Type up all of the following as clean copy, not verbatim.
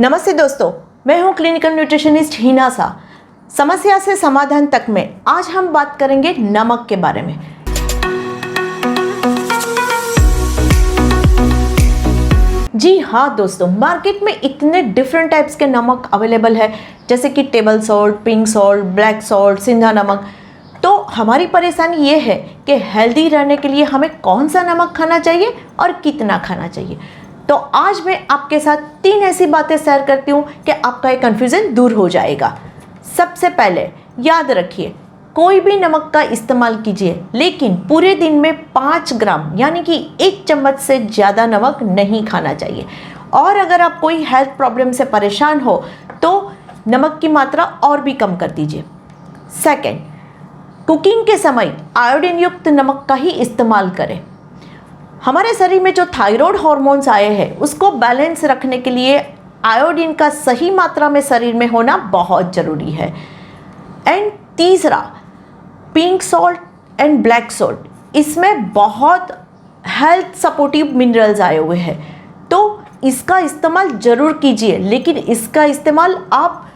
नमस्ते दोस्तों, मैं हूं क्लिनिकल न्यूट्रिशनिस्ट हिना शाह। समस्या से समाधान तक में आज हम बात करेंगे नमक के बारे में। जी हाँ दोस्तों, मार्केट में इतने डिफरेंट टाइप्स के नमक अवेलेबल है, जैसे कि table salt, pink salt, black salt, सिंधा नमक। तो हमारी परेशानी ये है कि हेल्दी रहने के लिए हमें कौन सा नमक खाना चाहिए और कितना खाना चाहिए। तो आज मैं आपके साथ 3 ऐसी बातें शेयर करती हूँ कि आपका ये कन्फ्यूज़न दूर हो जाएगा। सबसे पहले याद रखिए, कोई भी नमक का इस्तेमाल कीजिए, लेकिन पूरे दिन में 5 ग्राम यानी कि 1 चम्मच से ज़्यादा नमक नहीं खाना चाहिए। और अगर आप कोई हेल्थ प्रॉब्लम से परेशान हो तो नमक की मात्रा और भी कम कर दीजिए। सेकेंड, कुकिंग के समय आयोडीन युक्त नमक का ही इस्तेमाल करें। हमारे शरीर में जो थायराइड हार्मोन्स आए हैं उसको बैलेंस रखने के लिए आयोडीन का सही मात्रा में शरीर में होना बहुत ज़रूरी है। एंड तीसरा, pink salt and black salt, इसमें बहुत हेल्थ सपोर्टिव मिनरल्स आए हुए हैं, तो इसका इस्तेमाल ज़रूर कीजिए, लेकिन इसका इस्तेमाल आप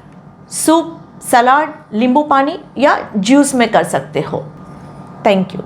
सूप, सलाद, नींबू पानी या जूस में कर सकते हो। Thank you.